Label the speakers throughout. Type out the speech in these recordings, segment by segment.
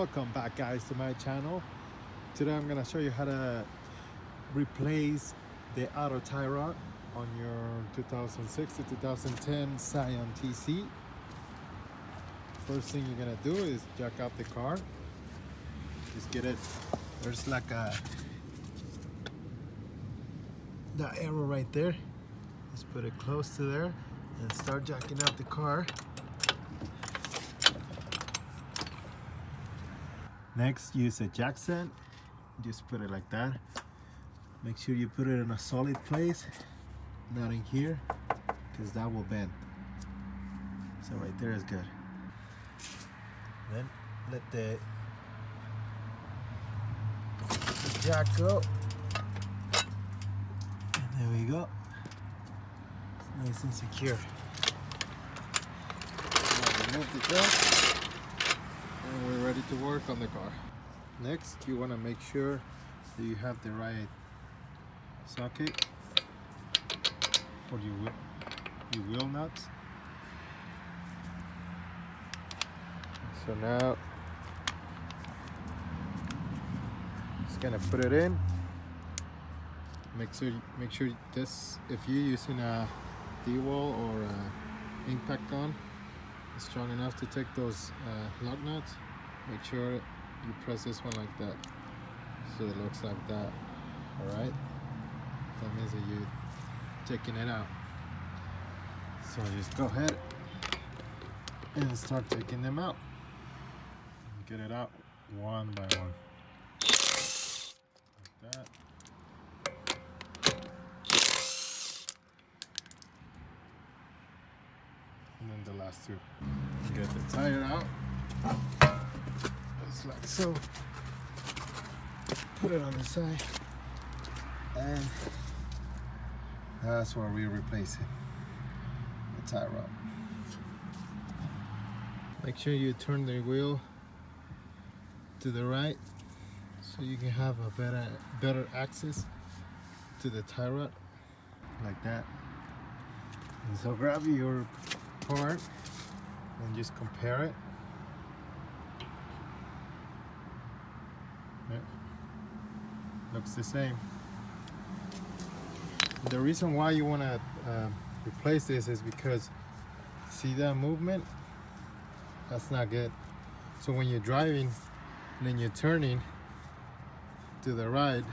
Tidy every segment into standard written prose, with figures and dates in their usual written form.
Speaker 1: Welcome back, guys, to my channel. Today I'm gonna show you how to replace the auto tie rod on your 2006 to 2010 Scion TC. First thing you're gonna do is jack out the car. Just get it, there's like that arrow right there. Just put it close to there and start jacking out the car. Next, use a jack stand. Just put it like that. Make sure you put it in a solid place, not in here, because that will bend. So right there is good. Then let the jack go. And there we go. It's nice and secure. Now remove the jack. And we're ready to work on the car. Next, you want to make sure that you have the right socket for your wheel nuts. So now, just gonna put it in. Make sure this, if you're using a D-wall or a impact gun, it's strong enough to take those lug nuts. Make sure you press this one like that, so it looks like that. All right, that means that you're taking it out. So just go ahead and start taking them out. Get it out one by one, like that. And then the last two. Get the tire out, just like so. Put it on the side, and that's where we replace it, the tire rod. Make sure you turn the wheel to the right, so you can have a better access to the tie rod, like that. And so grab your part and just compare it. Yeah. Looks the same. The reason why you want to replace this is because, see that movement? That's not good. So when you're driving and then you're turning to the right,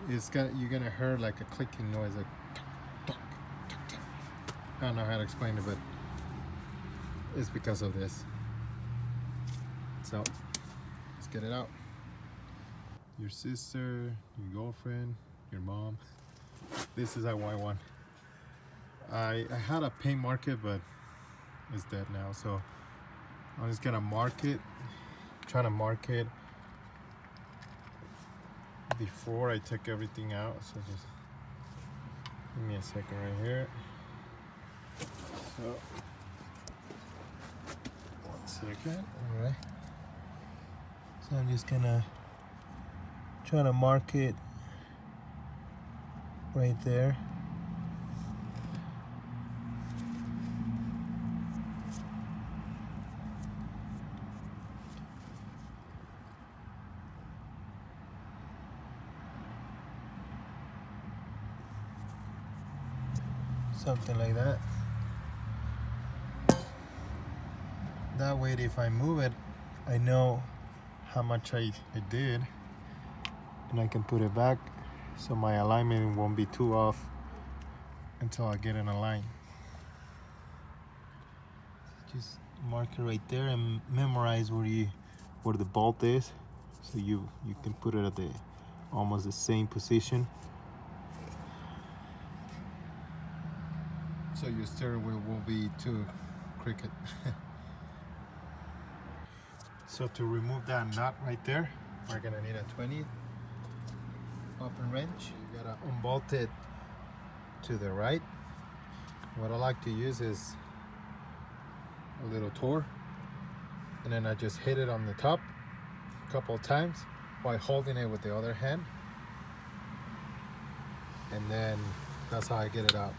Speaker 1: you're gonna hear like a clicking noise, like tuck, tuck, tuck, tuck. I don't know how to explain it, but it's because of this. So let's get it out. Your sister, your girlfriend, your mom. This is a white one. I had a paint market, but it's dead now. So I'm just gonna mark it. Trying to mark it before I take everything out. So just give me a second right here. So 1 second. All right. So I'm just gonna try to mark it right there. Something like that. That way, if I move it, I know how much I did, and I can put it back, so my alignment won't be too off until I get in a line. Just mark it right there and memorize where the bolt is, so you can put it at almost the same position. So your steering wheel won't be too crooked. So to remove that nut right there, we're gonna need a 20 open wrench. You gotta unbolt it to the right. What I like to use is a little tour, and then I just hit it on the top a couple of times while holding it with the other hand, and then that's how I get it out.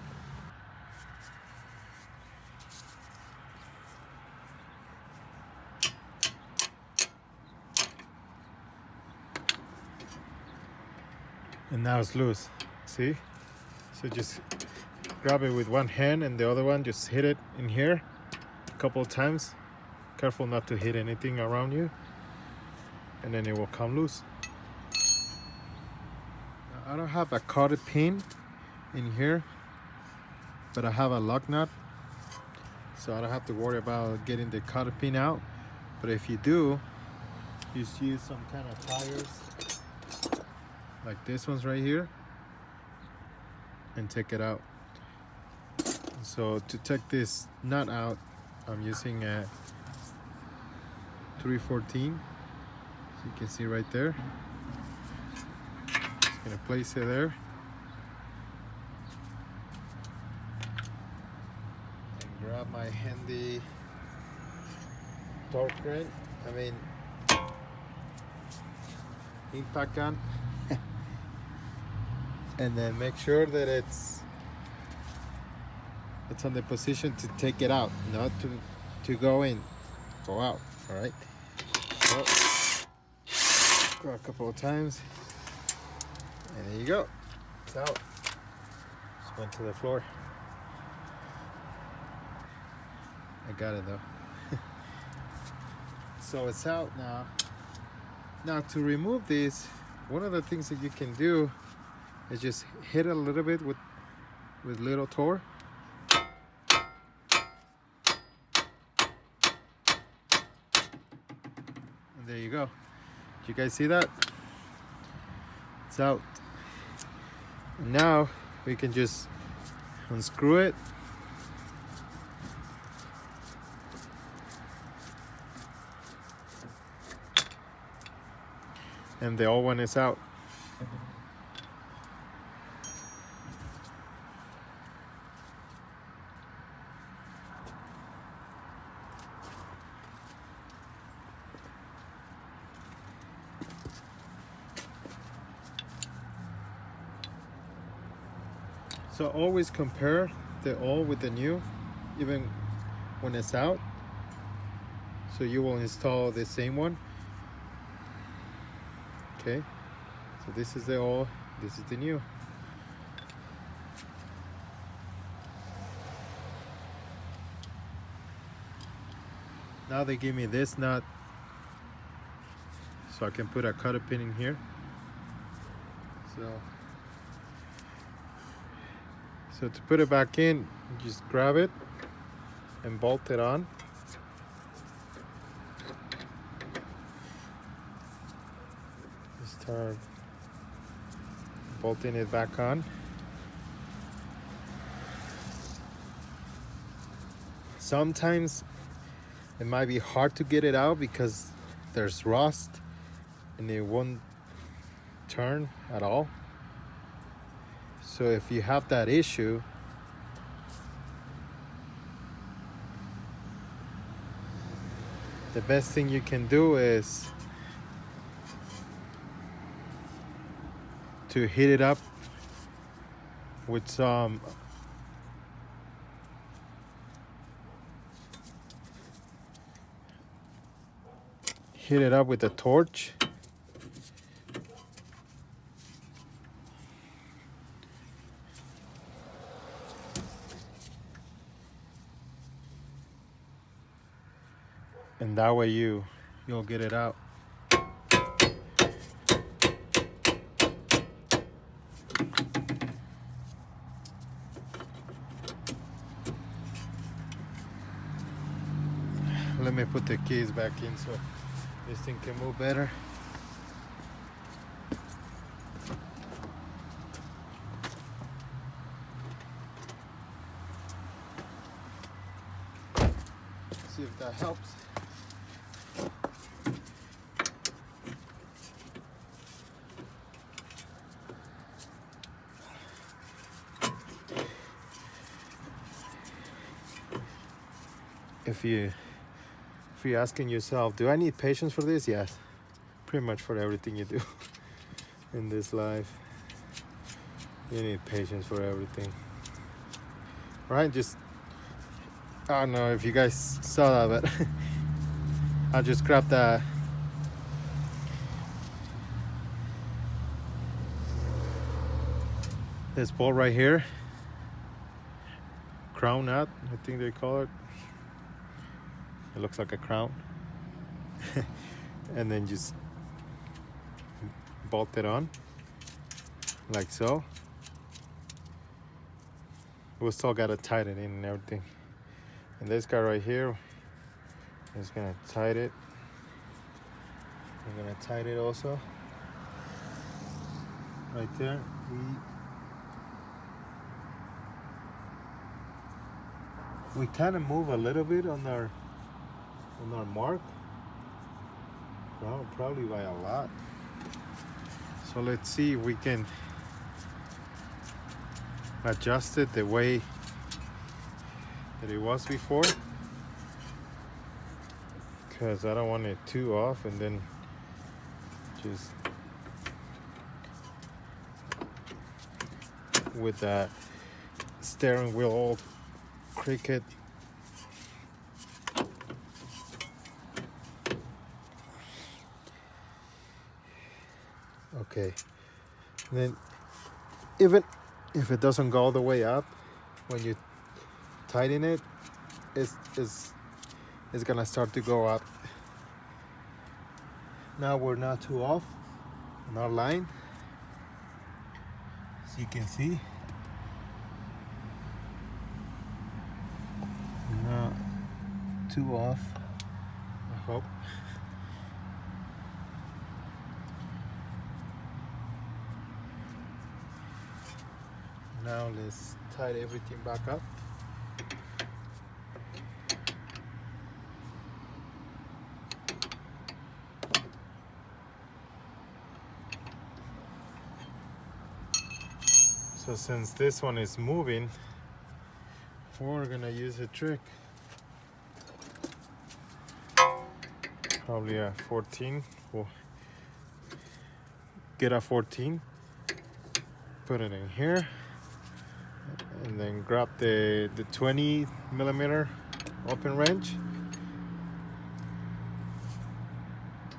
Speaker 1: And now it's loose. See? So just grab it with one hand and the other one just hit it in here a couple of times. Careful not to hit anything around you, and then it will come loose. Now, I don't have a cotter pin in here, but I have a lock nut, so I don't have to worry about getting the cotter pin out. But if you do, just use some kind of pliers like this one's right here and take it out. So to take this nut out, I'm using a 314, so you can see right there. Just gonna place it there and grab my handy torque wrench, impact gun, and then make sure that it's on the position to take it out, not to go out. All right, so go a couple of times, and there you go, it's out. Just went to the floor. I got it though. So it's out now. Now to remove this, one of the things that you can do is just hit it a little bit with little torque. There you go. Did you guys see that? It's out. And now we can just unscrew it. And the old one is out. So always compare the old with the new, even when it's out. So you will install the same one. Okay, so this is the old, this is the new. Now they give me this nut, so I can put a cotter pin in here. So to put it back in, you just grab it and bolt it on. Just start bolting it back on. Sometimes it might be hard to get it out because there's rust and it won't turn at all. So if you have that issue, the best thing you can do is to heat it up with some a torch. And that way you'll get it out. Let me put the keys back in so this thing can move better. See if that helps. If you're asking yourself, do I need patience for this? Yes, pretty much for everything you do in this life. You need patience for everything, right? Just, I don't know if you guys saw that, but I just grabbed This bolt right here, crown nut, I think they call it. It looks like a crown. And then just bolt it on like so. We still gotta tighten it in and everything. And this guy right here is gonna tighten it. We're gonna tighten it also right there. We kind of move a little bit on our mark, probably by a lot. So let's see if we can adjust it the way that it was before, because I don't want it too off and then just with that steering wheel all crooked. Okay, and then even if it doesn't go all the way up, when you tighten it, it's gonna start to go up. Now we're not too off on our line, as you can see. Not too off, I hope. Now let's tighten everything back up. So since this one is moving, we're gonna use a trick. Probably a 14. We'll get a 14, put it in here, and then grab the 20 millimeter open wrench,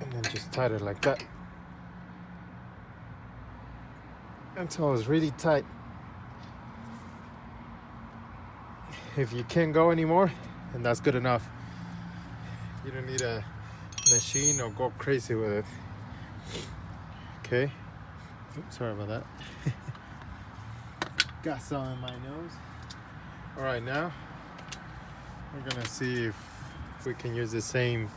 Speaker 1: and then just tighten it like that until it's really tight. If you can't go anymore, then that's good enough. You don't need a machine or go crazy with it. Okay. Oops, sorry about that. Got some in my nose. All right, now we're gonna see if we can use the same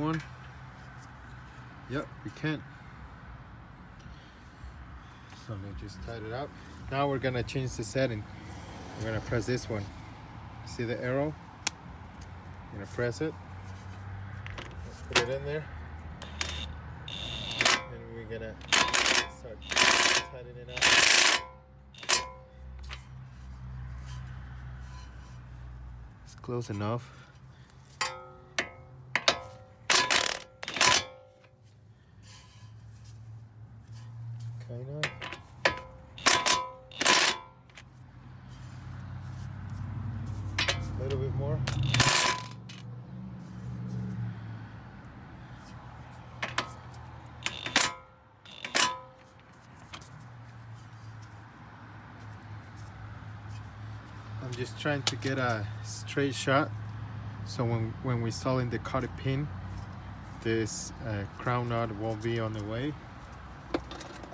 Speaker 1: one. Yep, we can. So let me just tighten it up. Now we're gonna change the setting. We're gonna press this one. See the arrow? I'm gonna press it. Let's put it in there. And we're gonna start tightening it up. It's close enough. Kind of. A little bit more. I'm just trying to get a straight shot, so when we install in the cotter pin, this crown nut won't be on the way.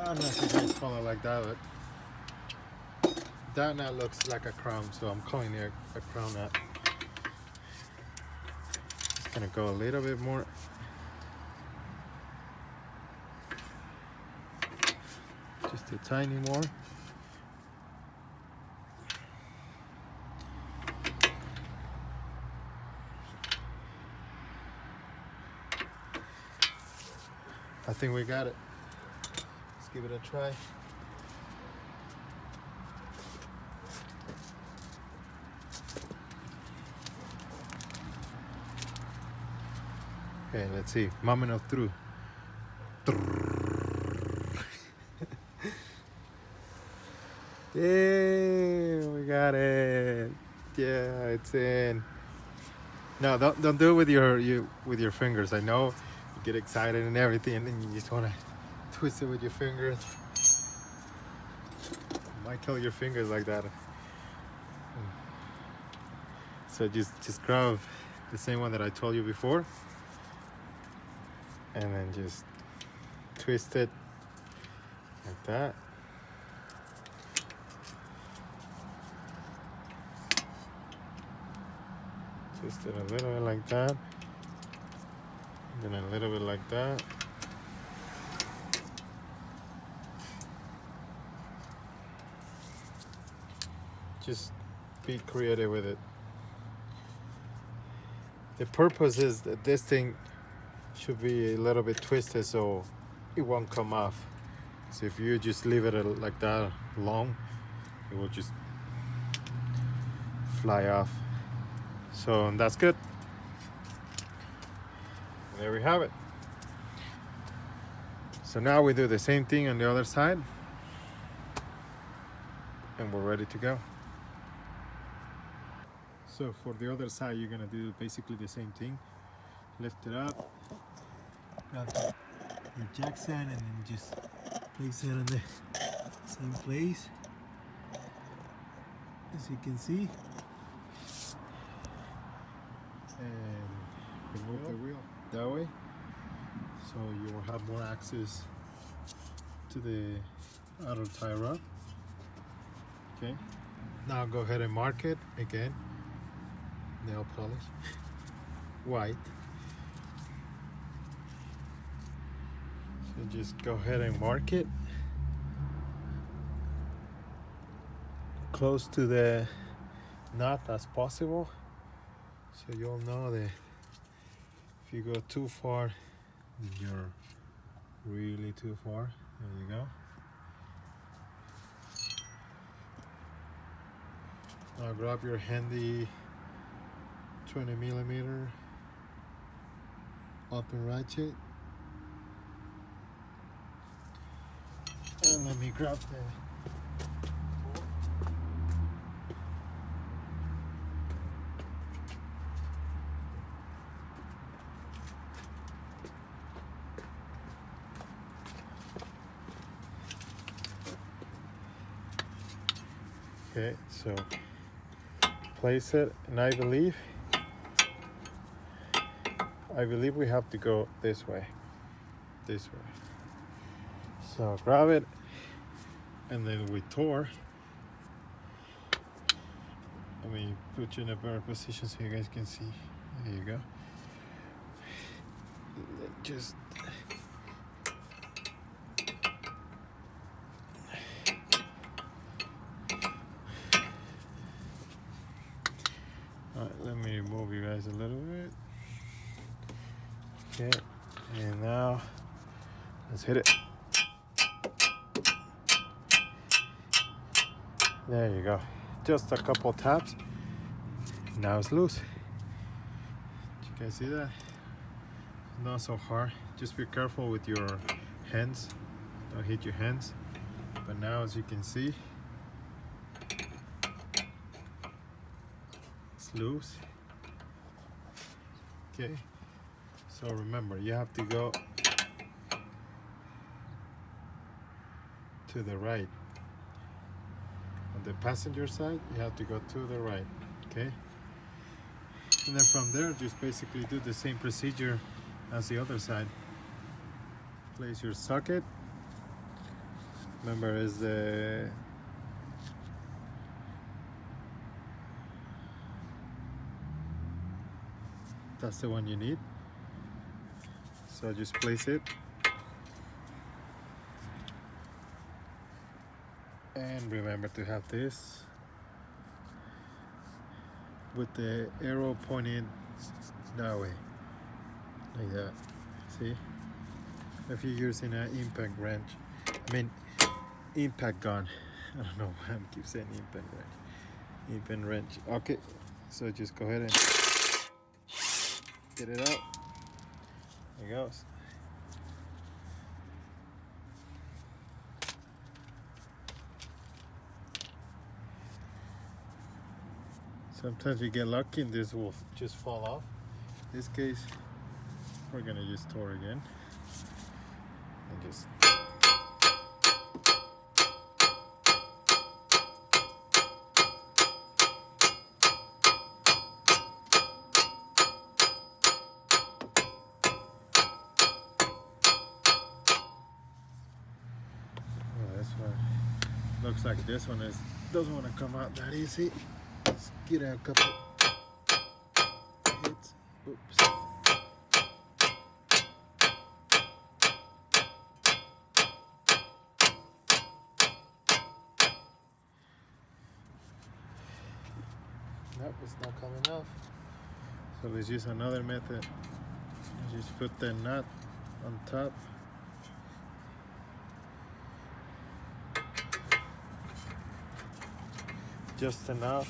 Speaker 1: I don't know if you guys call it like that, but that nut looks like a crown, so I'm calling it a crown nut. Just gonna go a little bit more. Just a tiny more. I think we got it. Let's give it a try. Okay, let's see. Mammoth through. Yeah, we got it. Yeah, it's in. No, don't do it with your fingers. I know you get excited and everything, and then you just wanna twist it with your fingers. You might kill your fingers like that. So just grab the same one that I told you before, and then just twist it like that. Twist it a little bit like that, then a little bit like that. Just be creative with it. The purpose is that this thing should be a little bit twisted so it won't come off. So if you just leave it like that long, it will just fly off. So that's good. There we have it. So now we do the same thing on the other side, and we're ready to go. So for the other side, you're gonna do basically the same thing. Lift it up, grab your jack stand, and then just place it in the same place. As you can see, and remove the wheel that way, so you will have more access to the outer tie rod. Okay, now go ahead and mark it again. Nail polish, white. So just go ahead and mark it close to the knot as possible, so you'll know that if you go too far, then you're really too far. There you go. Now grab your handy 20mm open ratchet, and let me grab the okay, so place it, and I believe we have to go this way. So grab it, and then with Tor, let me put you in a better position so you guys can see. There you go. Just all right, let me move you guys a little bit. Okay, and now let's hit it. There you go. Just a couple taps. Now it's loose. Did you guys see that? Not so hard. Just be careful with your hands. Don't hit your hands. But now, as you can see, it's loose. Okay. So remember, you have to go to the right. On the passenger side, you have to go to the right, okay? And then from there, just basically do the same procedure as the other side. Place your socket. Remember, is that's the one you need. So just place it. And remember to have this with the arrow pointed that way, like that. See? If you're using an impact wrench, impact gun. I don't know why I keep saying impact wrench. Impact wrench. Okay, so just go ahead and get it out. There it goes. Sometimes we get lucky and this will just fall off. In this case, we're gonna use Tor again and just Looks like this one doesn't want to come out that easy. Let's get a couple hits. Oops. Nope, it's not coming off. So let's use another method. Just put the nut on top. Just enough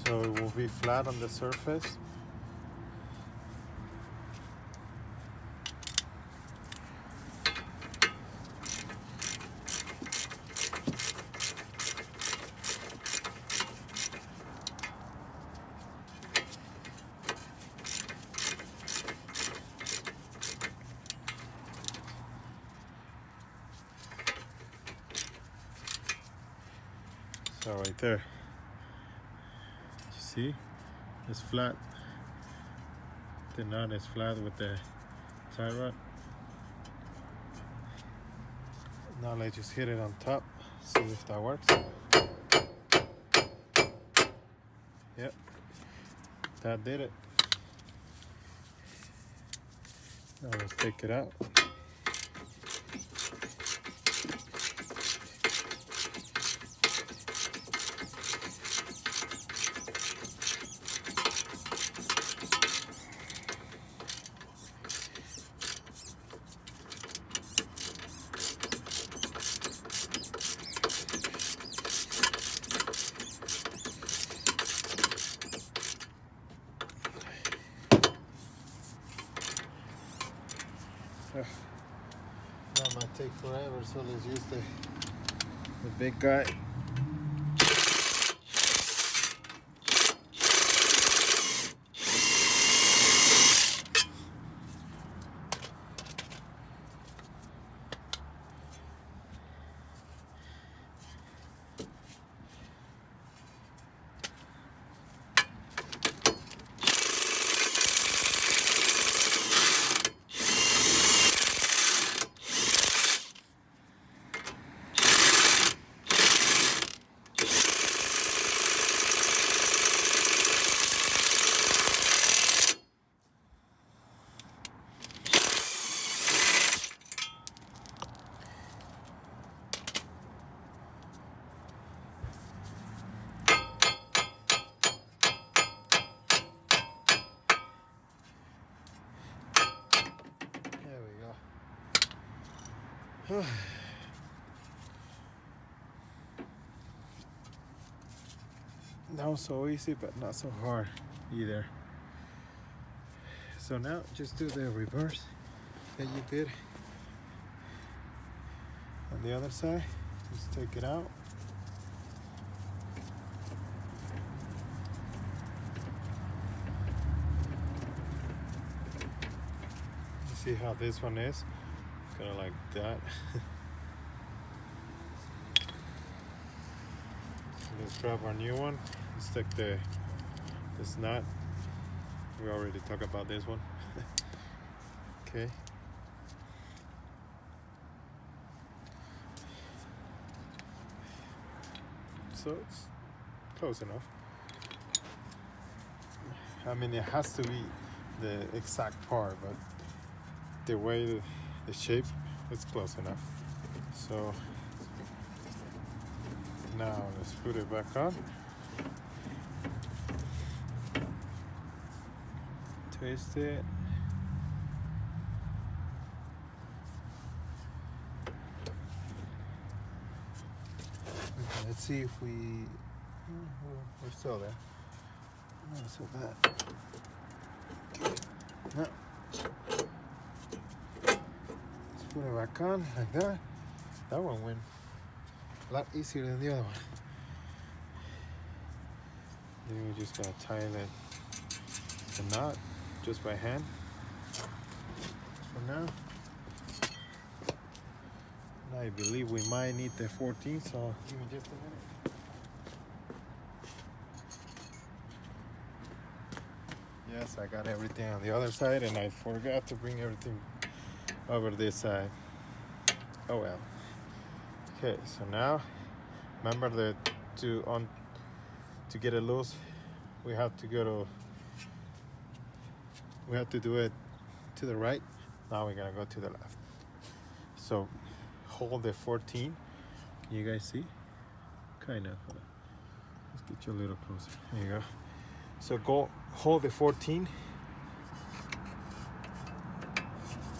Speaker 1: so it will be flat on the surface. So right there, you see, it's flat. The nut is flat with the tie rod. Now let's just hit it on top, see if that works. Yep, that did it. Now let's take it out. That might take forever, so let's use the big guy. That was so easy, but not so hard either. So now just do the reverse that you did on the other side. Just take it out. You see how this one is? Kind of like that. Let's grab our new one. Stick this nut. We already talked about this one. Okay. So it's close enough. I mean, it has to be the exact part, but the way the shape is close enough. So now let's put it back on. Twist it. Okay, let's see if we're still there. So that. Okay. Now, let's put it back on like that. That one went a lot easier than the other one. Then we just gotta tie the knot just by hand for now. And I believe we might need the 14, so give me just a minute. Yes, I got everything on the other side and I forgot to bring everything over this side. Oh well. Okay, so now remember that to get it loose, we have to do it to the right. Now we're gonna go to the left. So hold the 14. Can you guys see? Kind of. Let's get you a little closer. There you go. So go hold the 14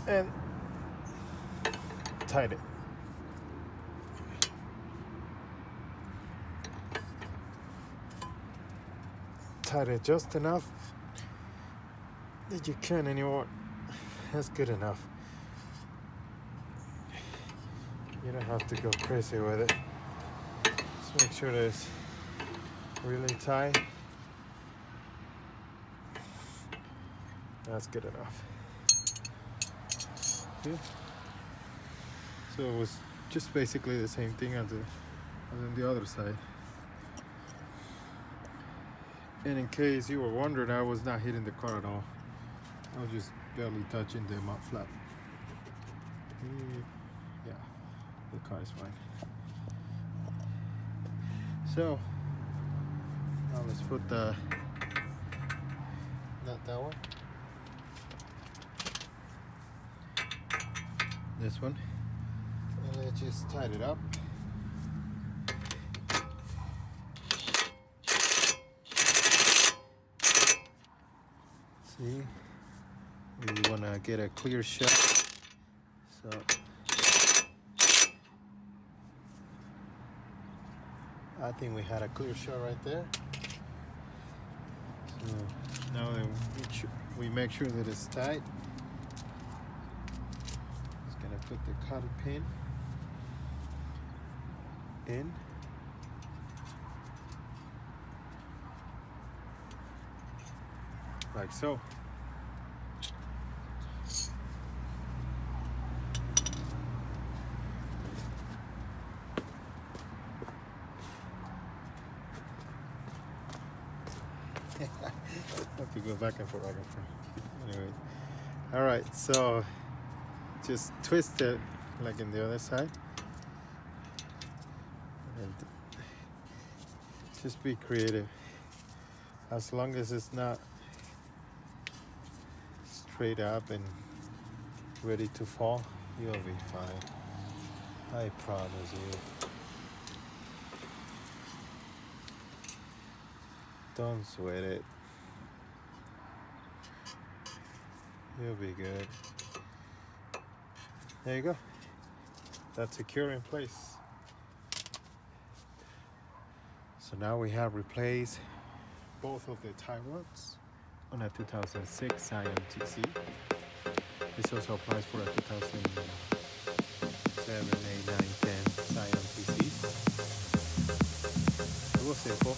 Speaker 1: and tighten it. Tighten it just enough that you can't anymore. That's good enough. You don't have to go crazy with it. Just make sure that it's really tight. That's good enough. Okay. So it was just basically the same thing as on the other side. And in case you were wondering, I was not hitting the car at all. I was just barely touching the mud flap. Yeah, the car is fine. So now let's put not that one, this one, and let's just tighten it up. See, we want to get a clear shot. So I think we had a clear shot right there. So now we make sure that it's tight. Just gonna put the cotter pin in. Like so. Have to go back and forth. Anyway, all right. So just twist it like in the other side, and just be creative. As long as it's not straight up and ready to fall, you'll be fine. I promise you. Don't sweat it. You'll be good. There you go. That's secure in place. So now we have replaced both of the tie rods on a 2006 Scion TC. This also applies for a 2007, 8, 9, 10 Scion TC. It was simple.